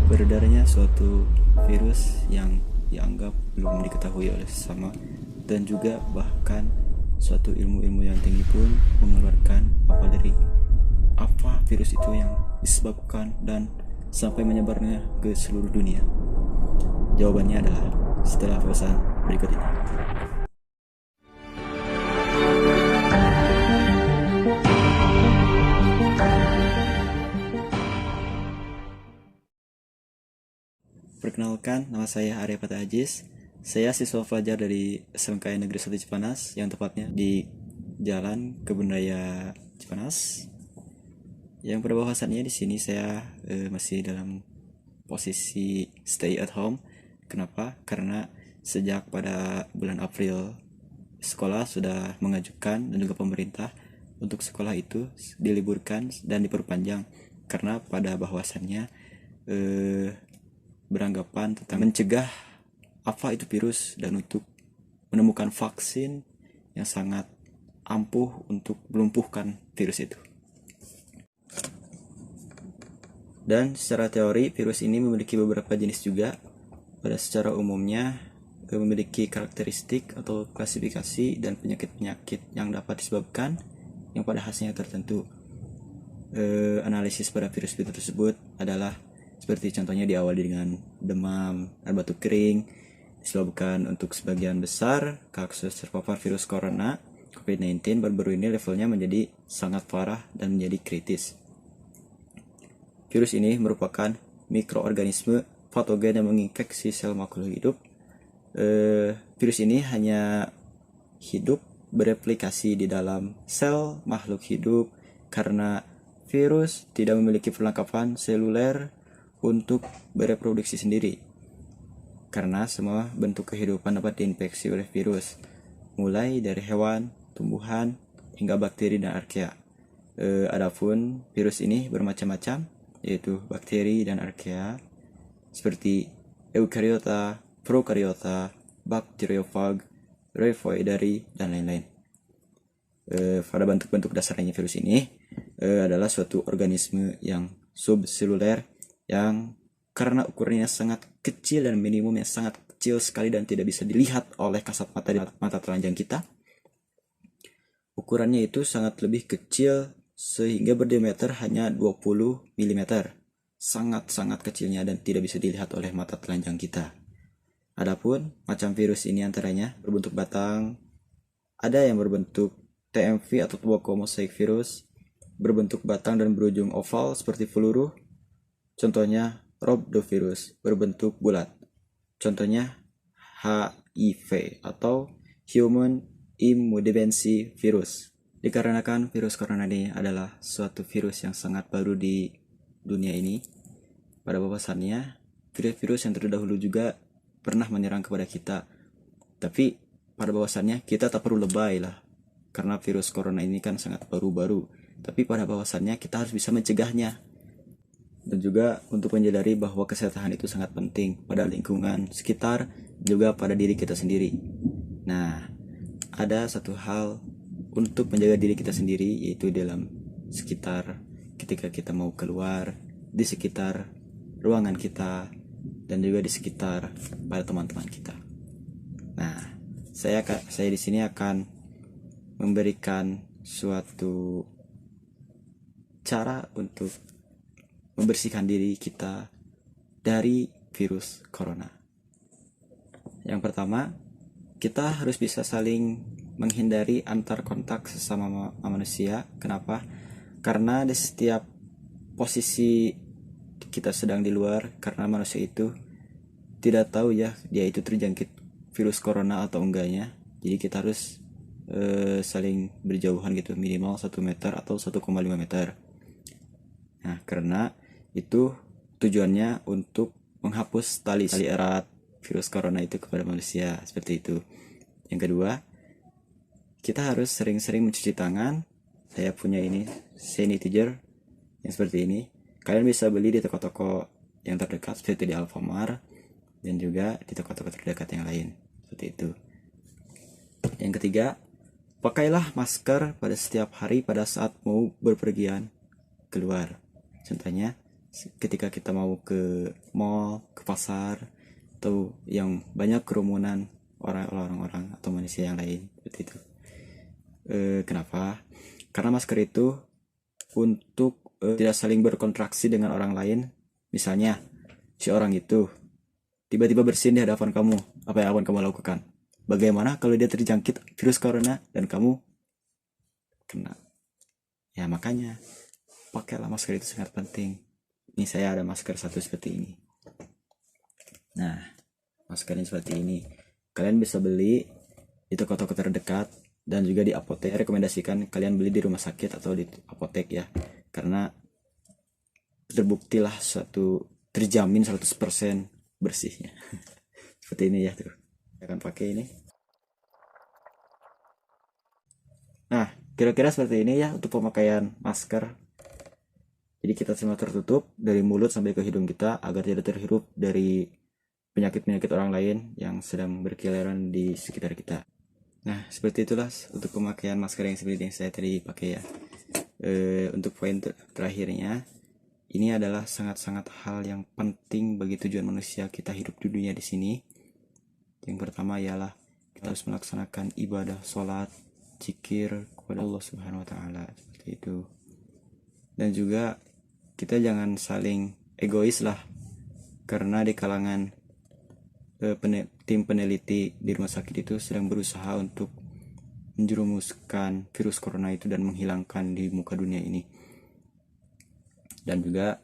beredarnya suatu virus yang dianggap belum diketahui oleh sesama, dan juga bahkan suatu ilmu-ilmu yang tinggi pun mengeluarkan apa virus itu yang disebabkan dan sampai menyebarnya ke seluruh dunia. Jawabannya adalah setelah pesan berikut ini. Perkenalkan, nama saya Arya Pata Ajis. Saya siswa pelajar dari SMK Negeri 1 Cipanas, yang tepatnya di Jalan Kebun Raya Cipanas. Yang pada bahasannya di sini saya masih dalam posisi stay at home. Kenapa? Karena sejak pada bulan April sekolah sudah mengajukan dan juga pemerintah untuk sekolah itu diliburkan dan diperpanjang, karena pada bahwasannya beranggapan tentang mencegah apa itu virus dan untuk menemukan vaksin yang sangat ampuh untuk melumpuhkan virus itu. Dan secara teori, virus ini memiliki beberapa jenis juga. Pada secara umumnya memiliki karakteristik atau klasifikasi dan penyakit-penyakit yang dapat disebabkan yang pada khasnya tertentu. Analisis pada virus tersebut adalah seperti contohnya diawali dengan demam dan batuk kering, disebabkan untuk sebagian besar kasus terpapar virus corona COVID-19 baru-baru ini levelnya menjadi sangat parah dan menjadi kritis. Virus ini merupakan mikroorganisme patogen yang menginfeksi sel makhluk hidup. Virus ini hanya hidup bereplikasi di dalam sel makhluk hidup karena virus tidak memiliki perlengkapan seluler untuk bereproduksi sendiri. Karena semua bentuk kehidupan dapat diinfeksi oleh virus, mulai dari hewan, tumbuhan, hingga bakteri dan archaea. Adapun virus ini bermacam-macam, yaitu bakteri dan archaea seperti Eukaryota, Prokaryota, Bacteriophage, Rhizoidary, dan lain-lain. Pada bentuk-bentuk dasarnya virus ini adalah suatu organisme yang subseluler yang karena ukurannya sangat kecil dan minimumnya sangat kecil sekali dan tidak bisa dilihat oleh kasat mata telanjang kita. Ukurannya itu sangat lebih kecil sehingga berdiameter hanya 20 mm. Sangat-sangat kecilnya dan tidak bisa dilihat oleh mata telanjang kita. Adapun macam virus ini antaranya berbentuk batang, ada yang berbentuk TMV atau tobacco mosaic virus, berbentuk batang dan berujung oval seperti peluru. Contohnya rhabdovirus berbentuk bulat. Contohnya HIV atau Human Immunodeficiency Virus. Dikarenakan virus corona ini adalah suatu virus yang sangat baru di dunia ini, pada bahwasannya virus-virus yang terdahulu juga pernah menyerang kepada kita. Tapi pada bahwasannya kita tak perlu lebay lah, karena virus corona ini kan sangat baru-baru. Tapi pada bahwasannya kita harus bisa mencegahnya. Dan juga untuk menyadari bahwa kesehatan itu sangat penting pada lingkungan sekitar, juga pada diri kita sendiri. Nah, ada satu hal untuk menjaga diri kita sendiri, yaitu dalam sekitar ketika kita mau keluar, di sekitar ruangan kita, dan juga di sekitar pada teman-teman kita. Nah, saya di sini akan memberikan suatu cara untuk membersihkan diri kita dari virus corona. Yang pertama, kita harus bisa saling menghindari antar kontak sesama manusia. Kenapa? Karena di setiap posisi kita sedang di luar, karena manusia itu tidak tahu ya dia itu terjangkit virus corona atau enggaknya. Jadi kita harus saling berjauhan gitu, minimal 1 meter atau 1,5 meter. Nah, karena itu tujuannya untuk menghapus tali erat virus corona itu kepada manusia, seperti itu. Yang kedua, kita harus sering-sering mencuci tangan. Saya punya ini sanitizer yang seperti ini. Kalian bisa beli di toko-toko yang terdekat seperti di Alfamart dan juga di toko-toko terdekat yang lain, seperti itu. Yang ketiga, pakailah masker pada setiap hari pada saat mau berpergian keluar. Contohnya ketika kita mau ke mall, ke pasar, atau yang banyak kerumunan orang-orang atau manusia yang lain seperti itu. Kenapa? Karena masker itu untuk tidak saling berkontraksi dengan orang lain. Misalnya si orang itu tiba-tiba bersin di hadapan kamu, apa yang akan kamu lakukan? Bagaimana kalau dia terjangkit virus corona dan kamu kena? Ya makanya pakailah masker, itu sangat penting. Ini saya ada masker satu seperti ini. Nah, maskernya seperti ini. Kalian bisa beli di toko-toko terdekat dan juga di apotek. Saya rekomendasikan kalian beli di rumah sakit atau di apotek ya. Karena terbuktilah terjamin 100% bersihnya. Seperti ini ya tuh. Saya akan pakai ini. Nah, kira-kira seperti ini ya untuk pemakaian masker. Jadi kita semua tertutup dari mulut sampai ke hidung kita agar tidak terhirup dari penyakit-penyakit orang lain yang sedang berkeliaran di sekitar kita. Nah, seperti itulah untuk pemakaian masker yang seperti yang saya tadi pakai ya. Untuk poin terakhirnya, ini adalah sangat-sangat hal yang penting bagi tujuan manusia kita hidup di dunia di sini. Yang pertama ialah kita harus melaksanakan ibadah, sholat, zikir kepada Allah Subhanahu Wa Taala seperti itu. Dan juga kita jangan saling egois lah, karena di kalangan tim peneliti di rumah sakit itu sedang berusaha untuk menjerumuskan virus corona itu dan menghilangkan di muka dunia ini. Dan juga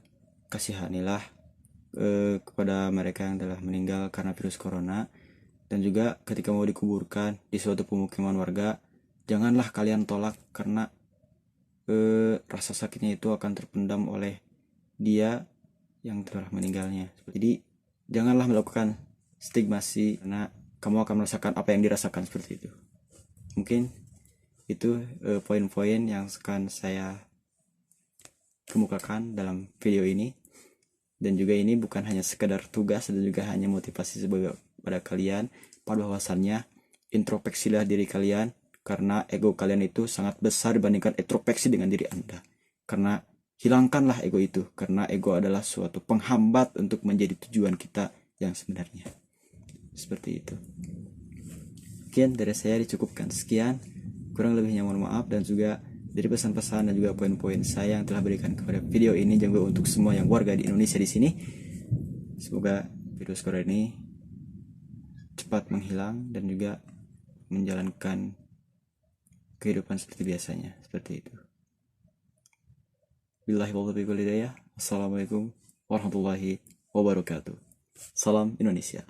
kasihanilah kepada mereka yang telah meninggal karena virus corona. Dan juga ketika mau dikuburkan di suatu pemukiman warga, janganlah kalian tolak karena rasa sakitnya itu akan terpendam oleh dia yang telah meninggalnya. Jadi janganlah melakukan stigmasi karena kamu akan merasakan apa yang dirasakan seperti itu. Mungkin itu poin-poin yang akan saya kemukakan dalam video ini. Dan juga ini bukan hanya sekedar tugas dan juga hanya motivasi sebagai pada kalian, pada bahwasannya introspeksilah diri kalian, karena ego kalian itu sangat besar dibandingkan introspeksi dengan diri Anda. Karena hilangkanlah ego itu, karena ego adalah suatu penghambat untuk menjadi tujuan kita yang sebenarnya. Seperti itu. Mungkin dari saya dicukupkan sekian, kurang lebihnya mohon maaf. Dan juga dari pesan-pesan dan juga poin-poin saya yang telah berikan kepada video ini juga untuk semua yang warga di Indonesia di sini. Semoga virus corona ini cepat menghilang dan juga menjalankan kehidupan seperti biasanya, seperti itu. Billahi wal-taufiq wal hidayah. Assalamualaikum warahmatullahi wabarakatuh. Salam Indonesia.